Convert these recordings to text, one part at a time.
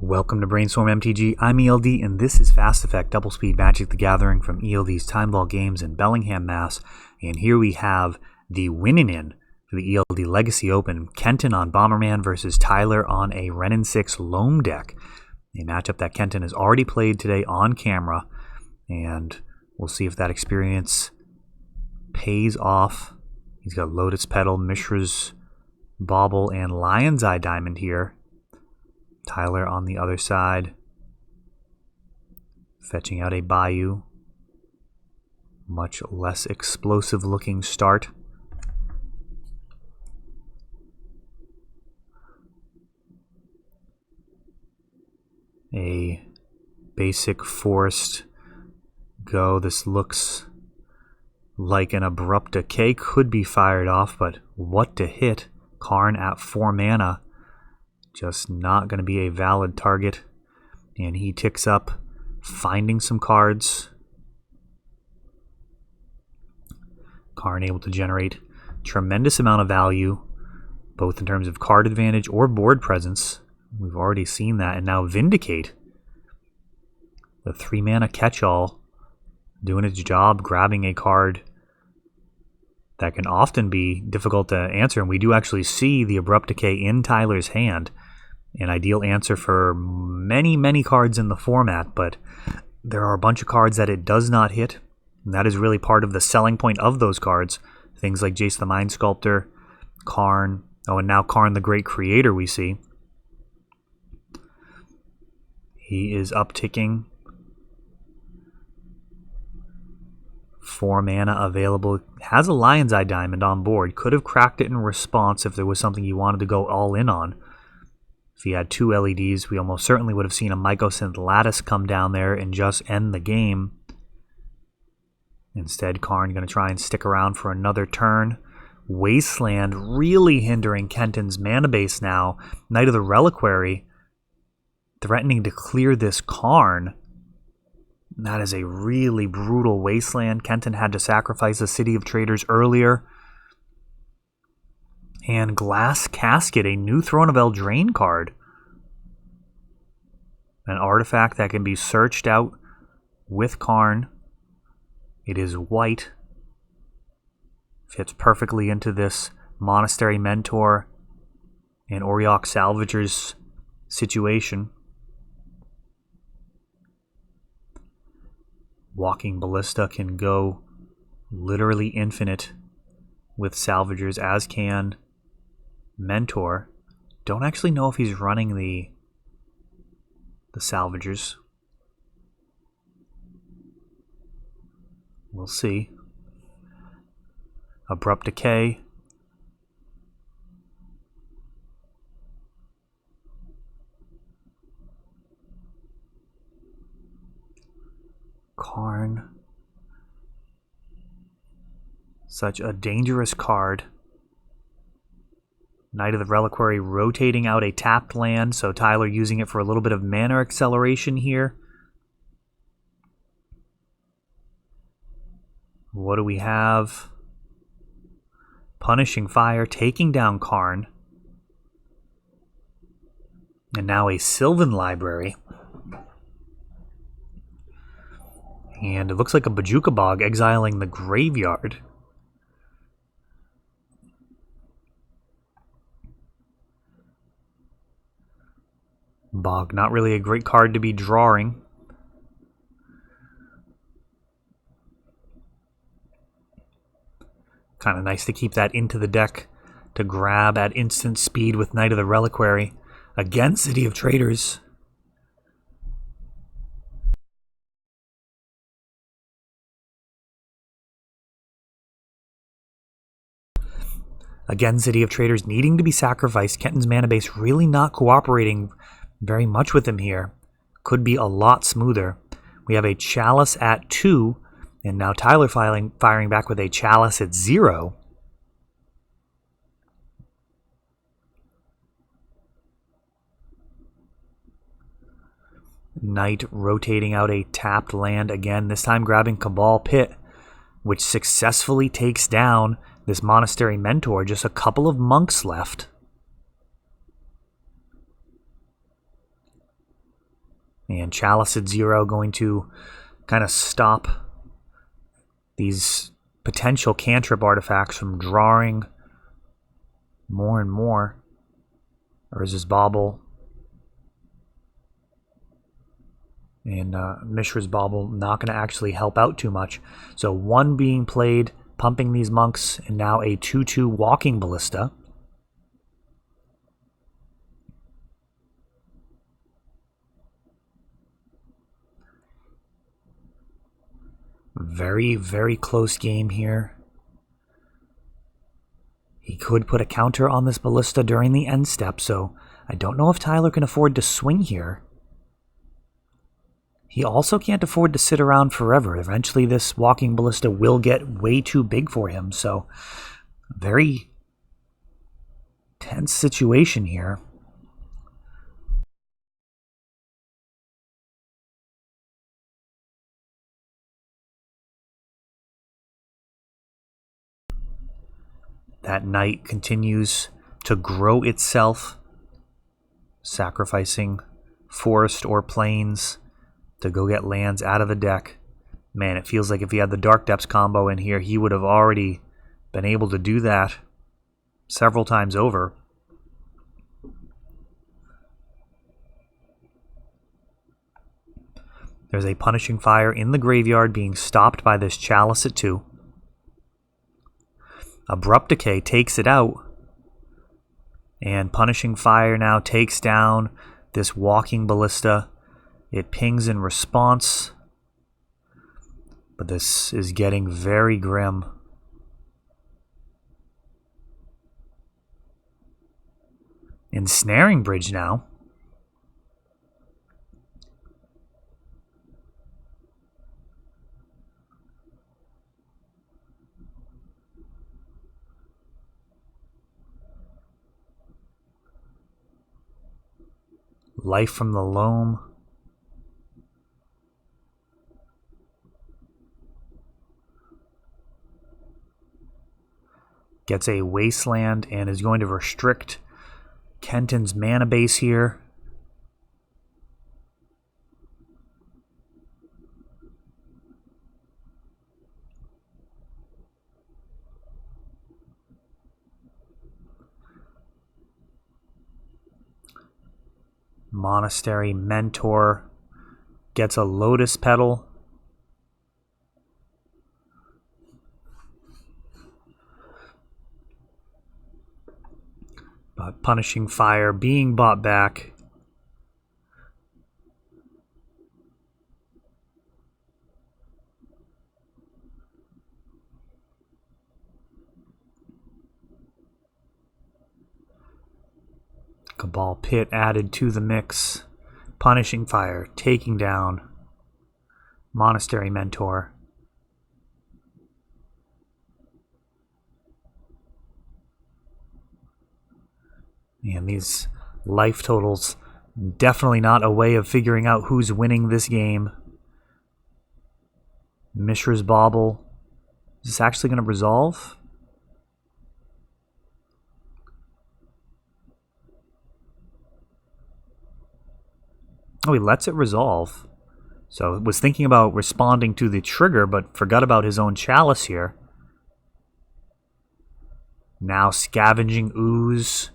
Welcome to Brainstorm MTG. I'm ELD, and this is Fast Effect Double Speed Magic the Gathering from ELD's Time Ball Games in Bellingham, Mass. And here we have the winning in for the ELD Legacy Open. Kenton on Bomberman versus Tyler on a Renin 6 Loam deck. A matchup that Kenton has already played today on camera, and we'll see if that experience pays off. He's got Lotus Petal, Mishra's Bauble, and Lion's Eye Diamond here. Tyler on the other side, fetching out a Bayou. Much less explosive looking start. A basic forest go. This looks like an Abrupt Decay could be fired off, but what to hit? Karn at 4 mana. Just not going to be a valid target. And he ticks up, finding some cards. Karn able to generate tremendous amount of value, both in terms of card advantage or board presence. We've already seen that. And now Vindicate, the 3 mana catch-all, doing its job, grabbing a card that can often be difficult to answer. And we do actually see the Abrupt Decay in Tyler's hand. An ideal answer for many, many cards in the format, but there are a bunch of cards that it does not hit. And that is really part of the selling point of those cards. Things like Jace the Mind Sculptor, Karn, and now Karn the Great Creator we see. He is upticking. 4 mana available. Has a Lion's Eye Diamond on board. Could have cracked it in response if there was something you wanted to go all in on. If he had 2 LEDs, we almost certainly would have seen a Mycosynth Lattice come down there and just end the game. Instead, Karn going to try and stick around for another turn. Wasteland really hindering Kenton's mana base now. Knight of the Reliquary threatening to clear this Karn. That is a really brutal Wasteland. Kenton had to sacrifice the City of Traders earlier. And Glass Casket, a new Throne of Eldraine card. An artifact that can be searched out with Karn. It is white. Fits perfectly into this Monastery Mentor and Auriok Salvager's situation. Walking Ballista can go literally infinite with Salvagers, as can Mentor. Don't actually know if he's running the Salvagers. We'll see. Abrupt Decay. Karn. Such a dangerous card. Knight of the Reliquary rotating out a tapped land, so Tyler using it for a little bit of mana acceleration here. What do we have? Punishing Fire, taking down Karn. And now a Sylvan Library. And it looks like a Bojuka Bog exiling the graveyard. Bog, not really a great card to be drawing. Kind of nice to keep that into the deck to grab at instant speed with Knight of the Reliquary. Again, City of Traders. Again, City of Traders needing to be sacrificed. Kenton's mana base really not cooperating very much with him here. Could be a lot smoother. We have a Chalice at 2, and now Tyler firing back with a Chalice at 0. Knight rotating out a tapped land again, this time grabbing Cabal Pit, which successfully takes down this Monastery Mentor. Just a couple of monks left. And Chalice at 0 going to kind of stop these potential cantrip artifacts from drawing more and more. Or is this Bauble? And Mishra's Bauble not going to actually help out too much. So 1 being played, pumping these monks, and now a 2/2 Walking Ballista. Very, very close game here. He could put a counter on this Ballista during the end step, so I don't know if Tyler can afford to swing here. He also can't afford to sit around forever. Eventually this Walking Ballista will get way too big for him, so very tense situation here. That knight continues to grow itself, sacrificing forest or plains to go get lands out of the deck. Man, it feels like if he had the Dark Depths combo in here, he would have already been able to do that several times over. There's a Punishing Fire in the graveyard being stopped by this Chalice at 2. Abrupt Decay takes it out. And Punishing Fire now takes down this Walking Ballista. It pings in response. But this is getting very grim. Ensnaring Bridge now. Life from the Loam. Gets a Wasteland and is going to restrict Kenton's mana base here. Monastery Mentor gets a Lotus Petal. But Punishing Fire being bought back. Cabal Pit added to the mix. Punishing Fire taking down Monastery Mentor. And these life totals, definitely not a way of figuring out who's winning this game. Mishra's Bauble. Is this actually going to resolve? Oh, he lets it resolve. So was thinking about responding to the trigger, but forgot about his own Chalice here. Now Scavenging Ooze.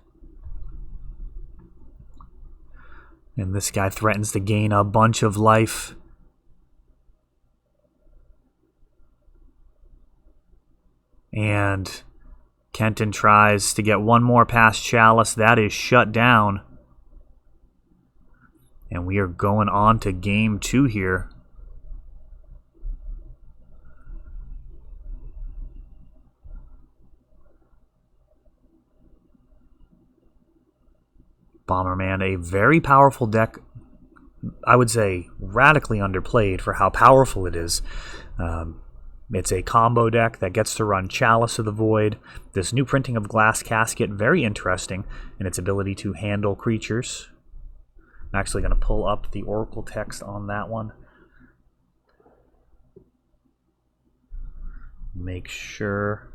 And this guy threatens to gain a bunch of life. And Kenton tries to get one more past Chalice. That is shut down. And we are going on to game 2 here. Bomberman, a very powerful deck. I would say radically underplayed for how powerful it is. It's a combo deck that gets to run Chalice of the Void. This new printing of Glass Casket, very interesting in its ability to handle creatures. I'm actually going to pull up the Oracle text on that one. Make sure.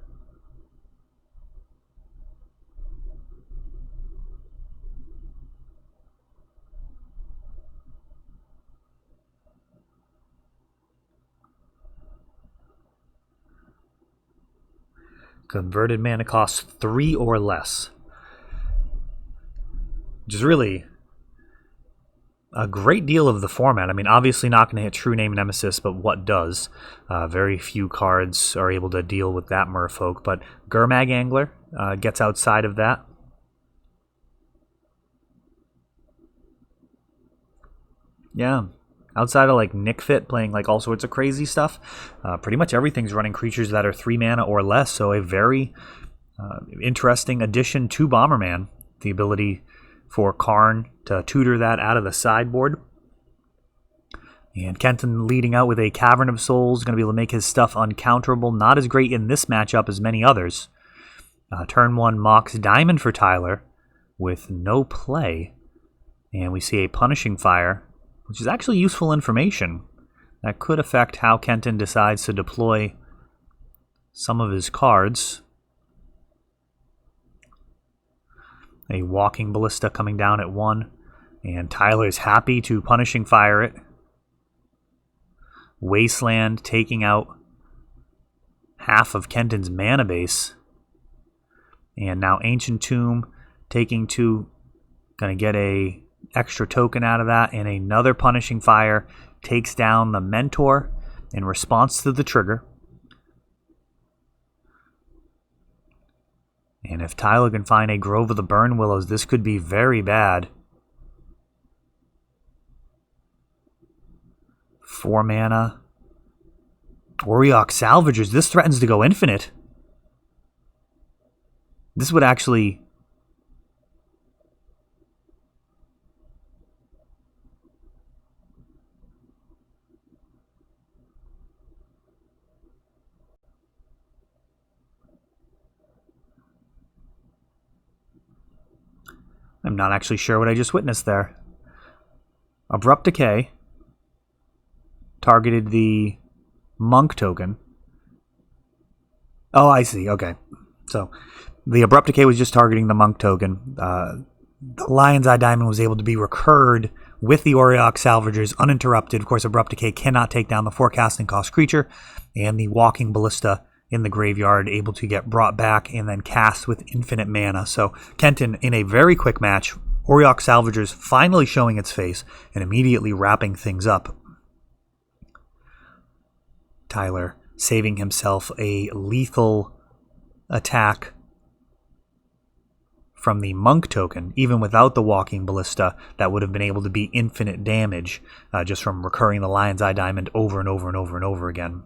Converted mana costs 3 or less. Which is really a great deal of the format. I mean, obviously not going to hit True Name Nemesis, but what does? Very few cards are able to deal with that merfolk, but Gurmag Angler gets outside of that. Yeah, outside of like Nick Fit playing like all sorts of crazy stuff, pretty much everything's running creatures that are 3 mana or less, so a very interesting addition to Bomberman. The ability for Karn to tutor that out of the sideboard. And Kenton leading out with a Cavern of Souls, going to be able to make his stuff uncounterable. Not as great in this matchup as many others. Turn 1 Mox Diamond for Tyler with no play. And we see a Punishing Fire, which is actually useful information. That could affect how Kenton decides to deploy some of his cards. A Walking Ballista coming down at 1. And Tyler's happy to Punishing Fire it. Wasteland taking out half of Kenton's mana base. And now Ancient Tomb taking 2. Going to get a extra token out of that. And another Punishing Fire takes down the Mentor in response to the trigger. And if Tyler can find a Grove of the Burn Willows, this could be very bad. 4 mana. Auriok Salvagers. This threatens to go infinite. This would actually... I'm not actually sure what I just witnessed there. Abrupt Decay targeted the Monk token. Oh, I see. Okay. So the Abrupt Decay was just targeting the Monk token. The Lion's Eye Diamond was able to be recurred with the Auriok Salvagers uninterrupted. Of course, Abrupt Decay cannot take down the forecasting cost creature, and the Walking Ballista in the graveyard able to get brought back and then cast with infinite mana. So Kenton in a very quick match, Auriok Salvagers finally showing its face and immediately wrapping things up. Tyler saving himself a lethal attack from the Monk token. Even without the Walking Ballista, that would have been able to be infinite damage just from recurring the Lion's Eye Diamond over and over and over and over again.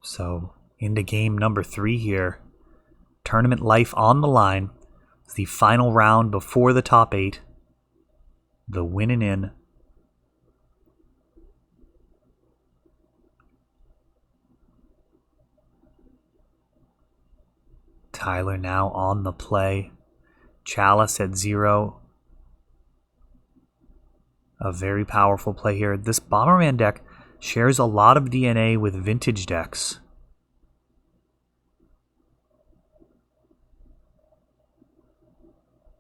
So, into game number 3 here. Tournament life on the line. It's the final round before the top 8. The winning in. Tyler now on the play. Chalice at 0. A very powerful play here. This Bomberman deck shares a lot of DNA with vintage decks.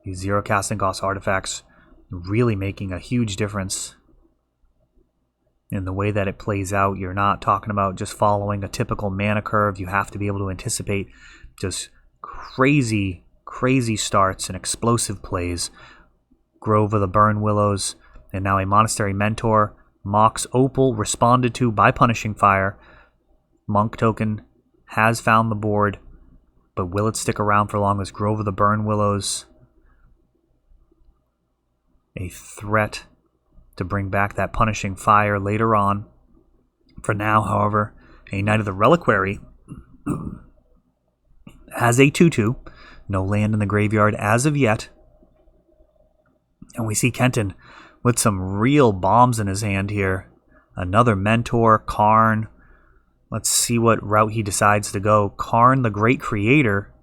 These 0 casting cost artifacts really making a huge difference in the way that it plays out. You're not talking about just following a typical mana curve. You have to be able to anticipate just crazy starts and explosive plays. Grove of the Burn Willows, and now a Monastery Mentor. Mox Opal responded to by Punishing Fire. Monk token has found the board, but will it stick around for long? This Grove of the Burn Willows, a threat to bring back that Punishing Fire later on. For now, however, a Knight of the Reliquary has a 2/2. No land in the graveyard as of yet. And we see Kenton with some real bombs in his hand here. Another Mentor, Karn. Let's see what route he decides to go. Karn, the Great Creator.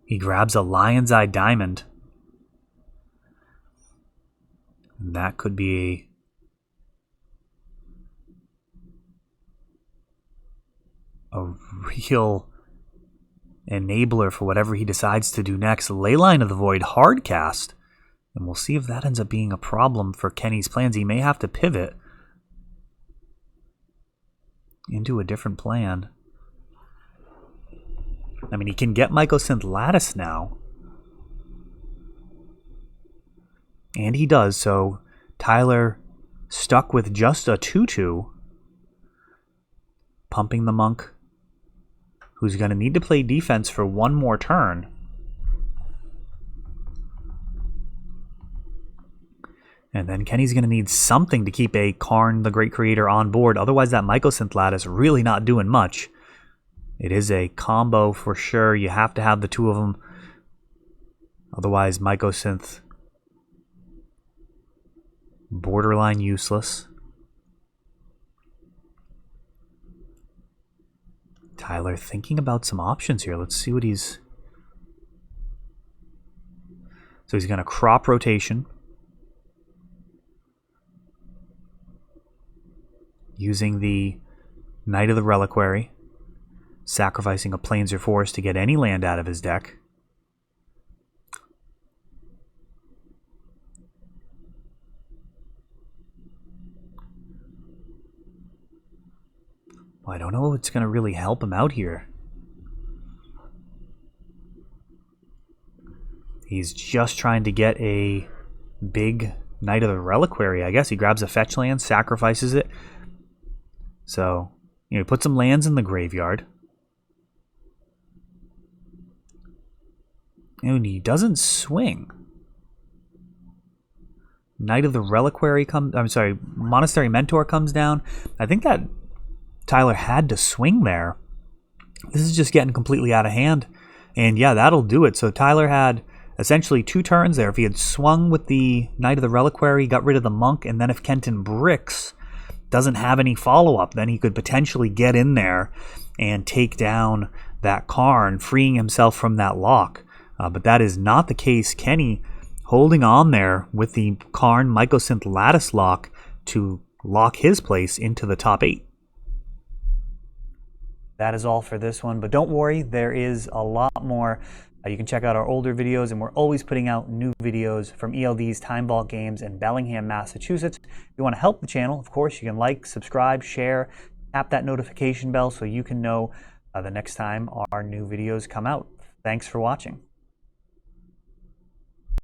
He grabs a Lion's Eye Diamond. And that could be a real enabler for whatever he decides to do next. Leyline of the Void, hard cast. And we'll see if that ends up being a problem for Kenny's plans. He may have to pivot into a different plan. I mean, he can get Mycosynth Lattice now. And he does, so Tyler stuck with just a 2-2. Pumping the Monk, who's going to need to play defense for one more turn. And then Kenny's going to need something to keep a Karn the Great Creator on board. Otherwise, that Mycosynth Lattice really not doing much. It is a combo for sure. You have to have the two of them. Otherwise, Mycosynth, borderline useless. Tyler thinking about some options here. Let's see what he's... So he's going to crop rotation. Using the Knight of the Reliquary. Sacrificing a Plains or Forest to get any land out of his deck. Well, I don't know if it's going to really help him out here. He's just trying to get a big Knight of the Reliquary. I guess he grabs a fetch land, sacrifices it. So, you know, he puts some lands in the graveyard. And he doesn't swing. Knight of the Reliquary comes... I'm sorry, Monastery Mentor comes down. I think that Tyler had to swing there. This is just getting completely out of hand. And yeah, that'll do it. So Tyler had essentially 2 turns there. If he had swung with the Knight of the Reliquary, got rid of the Monk, and then if Kenton bricks, doesn't have any follow-up, then he could potentially get in there and take down that Karn, freeing himself from that lock. But that is not the case. Kenny holding on there with the Karn Mycosynth Lattice lock to lock his place into the top 8. That is all for this one, but don't worry, there is a lot more. You can check out our older videos, and we're always putting out new videos from ELD's Time Vault Games in Bellingham, Massachusetts. If you want to help the channel, of course, you can like, subscribe, share, tap that notification bell so you can know the next time our new videos come out. Thanks for watching.